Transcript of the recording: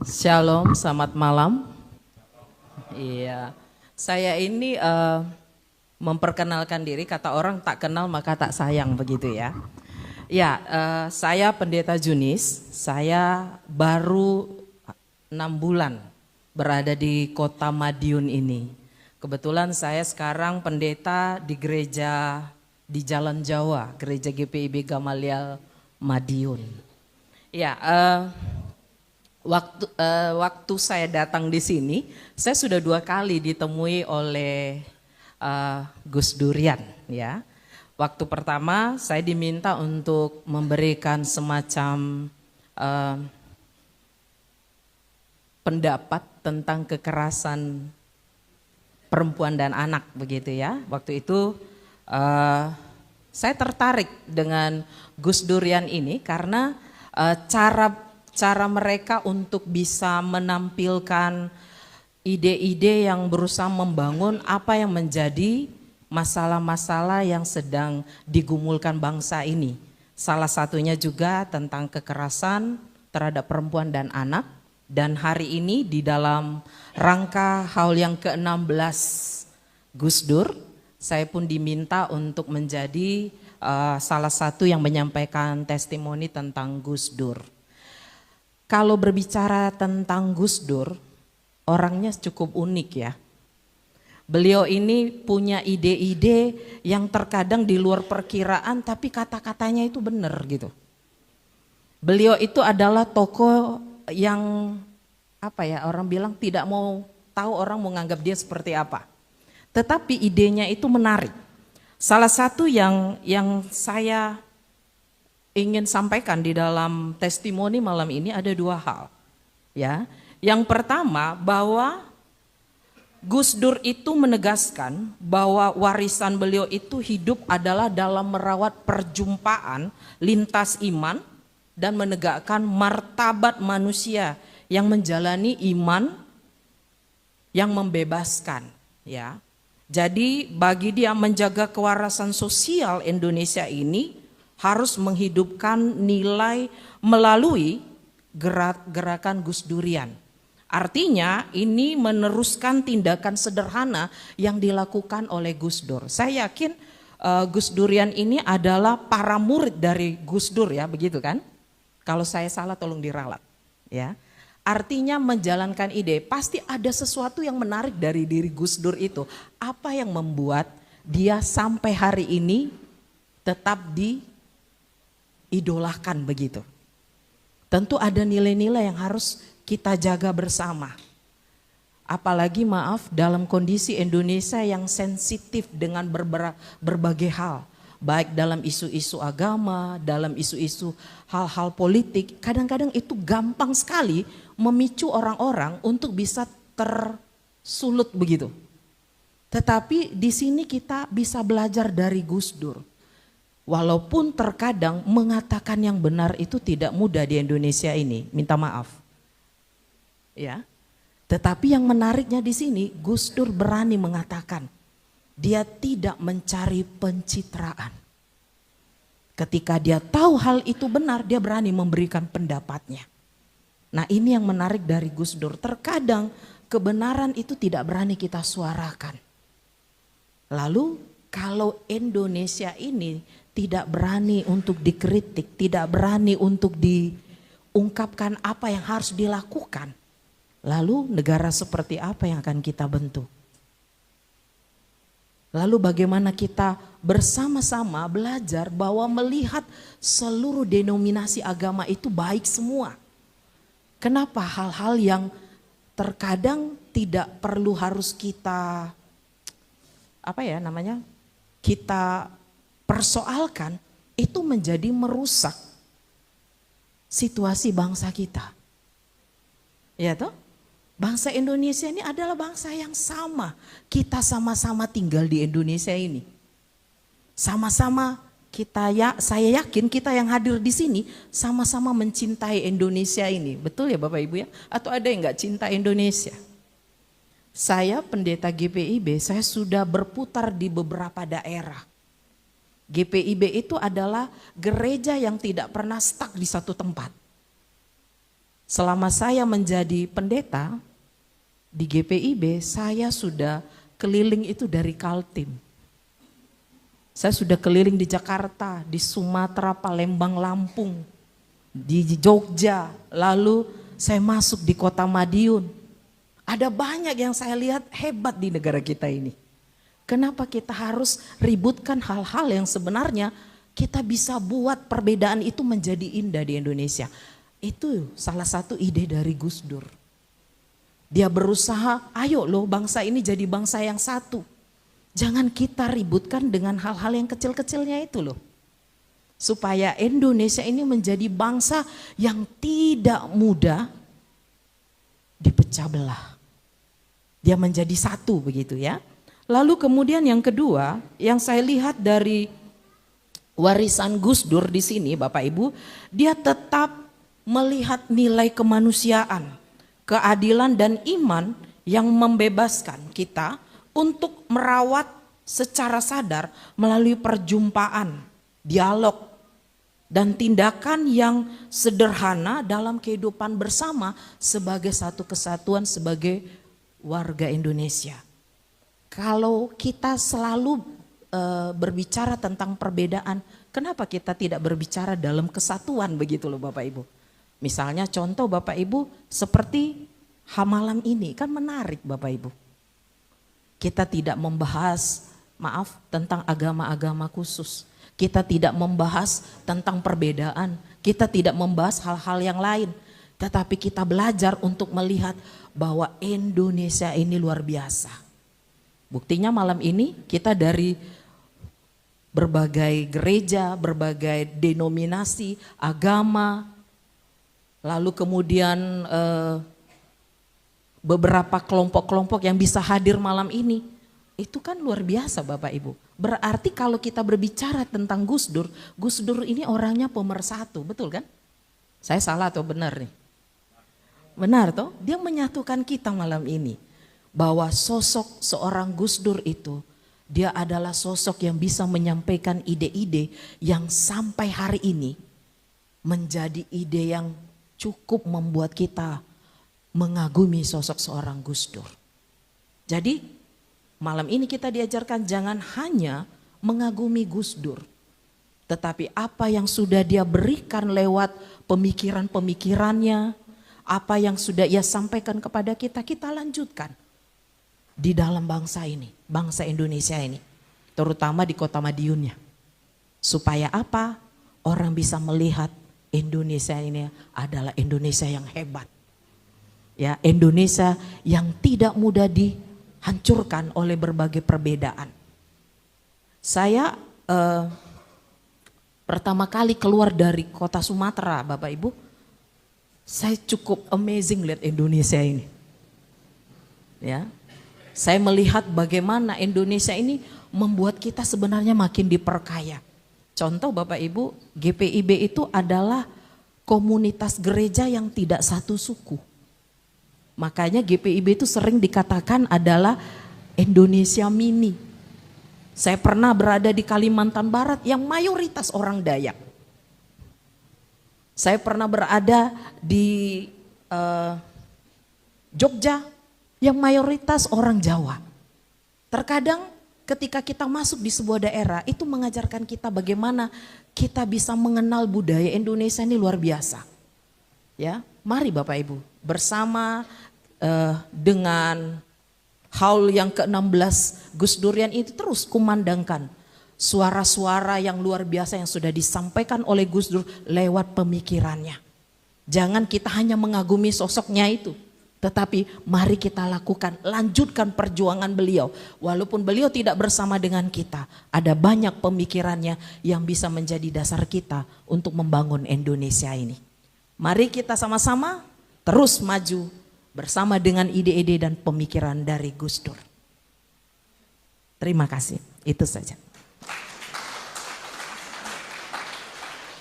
Shalom, selamat malam. Iya, saya ini memperkenalkan diri, kata orang tak kenal maka tak sayang, begitu ya. Ya, saya Pendeta Junis, saya baru 6 bulan berada di kota Madiun ini. Kebetulan saya sekarang pendeta di gereja di Jalan Jawa, gereja GPIB Gamaliel Madiun. Ya, waktu saya datang di sini, saya sudah 2 kali ditemui oleh Gus Durian, ya. Waktu pertama saya diminta untuk memberikan semacam pendapat tentang kekerasan perempuan dan anak, begitu ya. Waktu itu saya tertarik dengan Gus Durian ini karena cara mereka untuk bisa menampilkan ide-ide yang berusaha membangun apa yang menjadi masalah-masalah yang sedang digumulkan bangsa ini. Salah satunya juga tentang kekerasan terhadap perempuan dan anak. Dan hari ini di dalam rangka haul yang ke-16 Gus Dur, saya pun diminta untuk menjadi salah satu yang menyampaikan testimoni tentang Gus Dur. Kalau berbicara tentang Gus Dur, orangnya cukup unik ya. Beliau ini punya ide-ide yang terkadang di luar perkiraan tapi kata-katanya itu benar gitu. Beliau itu adalah tokoh yang orang bilang tidak mau tahu orang mau nganggap dia seperti apa. Tetapi idenya itu menarik. Salah satu yang saya ingin sampaikan di dalam testimoni malam ini ada 2 hal. Ya. Yang pertama bahwa Gus Dur itu menegaskan bahwa warisan beliau itu hidup adalah dalam merawat perjumpaan lintas iman dan menegakkan martabat manusia yang menjalani iman yang membebaskan, ya. Jadi bagi dia menjaga kewarasan sosial Indonesia ini harus menghidupkan nilai melalui gerakan Gus Durian. Artinya ini meneruskan tindakan sederhana yang dilakukan oleh Gus Dur. Saya yakin Gus Durian ini adalah para murid dari Gus Dur ya, begitu kan? Kalau saya salah tolong diralat, ya. Artinya menjalankan ide, pasti ada sesuatu yang menarik dari diri Gus Dur itu. Apa yang membuat dia sampai hari ini tetap diidolakan begitu. Tentu ada nilai-nilai yang harus kita jaga bersama. Apalagi dalam kondisi Indonesia yang sensitif dengan berbagai hal. Baik dalam isu-isu agama, dalam isu-isu hal-hal politik, kadang-kadang itu gampang sekali memicu orang-orang untuk bisa tersulut begitu. Tetapi di sini kita bisa belajar dari Gus Dur. Walaupun terkadang mengatakan yang benar itu tidak mudah di Indonesia ini, minta maaf. Ya. Tetapi yang menariknya di sini Gus Dur berani mengatakan dia tidak mencari pencitraan. Ketika dia tahu hal itu benar, dia berani memberikan pendapatnya. Nah, ini yang menarik dari Gus Dur. Terkadang kebenaran itu tidak berani kita suarakan. Lalu kalau Indonesia ini tidak berani untuk dikritik, tidak berani untuk diungkapkan apa yang harus dilakukan, lalu negara seperti apa yang akan kita bentuk? Lalu bagaimana kita bersama-sama belajar bahwa melihat seluruh denominasi agama itu baik semua. Kenapa hal-hal yang terkadang tidak perlu harus kita kita persoalkan itu menjadi merusak situasi bangsa kita. Ya toh? Bangsa Indonesia ini adalah bangsa yang sama. Kita sama-sama tinggal di Indonesia ini. Sama-sama saya yakin kita yang hadir di sini sama-sama mencintai Indonesia ini. Betul ya Bapak Ibu ya? Atau ada yang gak cinta Indonesia? Saya pendeta GPIB, saya sudah berputar di beberapa daerah. GPIB itu adalah gereja yang tidak pernah stuck di satu tempat. Selama saya menjadi pendeta di GPIB, saya sudah keliling itu dari Kaltim. Saya sudah keliling di Jakarta, di Sumatera, Palembang, Lampung, di Jogja, lalu saya masuk di kota Madiun. Ada banyak yang saya lihat hebat di negara kita ini. Kenapa kita harus ributkan hal-hal yang sebenarnya kita bisa buat perbedaan itu menjadi indah di Indonesia? Itu salah satu ide dari Gus Dur. Dia berusaha, ayo loh bangsa ini jadi bangsa yang satu. Jangan kita ributkan dengan hal-hal yang kecil-kecilnya itu loh. Supaya Indonesia ini menjadi bangsa yang tidak mudah dipecah belah. Dia menjadi satu begitu ya. Lalu kemudian yang kedua yang saya lihat dari warisan Gus Dur di sini Bapak Ibu, dia tetap melihat nilai kemanusiaan, keadilan dan iman yang membebaskan kita untuk merawat secara sadar melalui perjumpaan, dialog, dan tindakan yang sederhana dalam kehidupan bersama sebagai satu kesatuan sebagai warga Indonesia. Kalau kita selalu berbicara tentang perbedaan, kenapa kita tidak berbicara dalam kesatuan begitu loh Bapak Ibu? Misalnya contoh Bapak Ibu seperti malam ini kan menarik Bapak Ibu. Kita tidak membahas tentang agama-agama khusus. Kita tidak membahas tentang perbedaan. Kita tidak membahas hal-hal yang lain. Tetapi kita belajar untuk melihat bahwa Indonesia ini luar biasa. Buktinya malam ini kita dari berbagai gereja, berbagai denominasi, agama, lalu kemudian beberapa kelompok-kelompok yang bisa hadir malam ini. Itu kan luar biasa Bapak Ibu. Berarti kalau kita berbicara tentang Gus Dur ini orangnya pemersatu, betul kan? Saya salah atau benar nih? Benar toh? Dia menyatukan kita malam ini. Bahwa sosok seorang Gus Dur itu, dia adalah sosok yang bisa menyampaikan ide-ide yang sampai hari ini menjadi ide yang cukup membuat kita mengagumi sosok seorang Gus Dur. Jadi malam ini kita diajarkan jangan hanya mengagumi Gus Dur, tetapi apa yang sudah dia berikan lewat pemikiran-pemikirannya, apa yang sudah ia sampaikan kepada kita, kita lanjutkan di dalam bangsa ini, bangsa Indonesia ini, terutama di kota Madiunnya. Supaya apa? Orang bisa melihat Indonesia ini adalah Indonesia yang hebat. Ya, Indonesia yang tidak mudah dihancurkan oleh berbagai perbedaan. Saya pertama kali keluar dari kota Sumatera, Bapak Ibu, saya cukup amazing lihat Indonesia ini. Ya. Saya melihat bagaimana Indonesia ini membuat kita sebenarnya makin diperkaya. Contoh Bapak Ibu, GPIB itu adalah komunitas gereja yang tidak satu suku. Makanya GPIB itu sering dikatakan adalah Indonesia mini. Saya pernah berada di Kalimantan Barat yang mayoritas orang Dayak. Saya pernah berada di Jogja yang mayoritas orang Jawa. Terkadang ketika kita masuk di sebuah daerah itu mengajarkan kita bagaimana kita bisa mengenal budaya Indonesia ini luar biasa. Ya, mari Bapak Ibu bersama dengan haul yang ke-16 Gus Durian itu terus kumandangkan suara-suara yang luar biasa yang sudah disampaikan oleh Gus Dur lewat pemikirannya. Jangan kita hanya mengagumi sosoknya itu, tetapi mari kita lakukan, lanjutkan perjuangan beliau. Walaupun beliau tidak bersama dengan kita, ada banyak pemikirannya yang bisa menjadi dasar kita untuk membangun Indonesia ini. Mari kita sama-sama terus maju bersama dengan ide-ide dan pemikiran dari Gus Dur. Terima kasih, itu saja.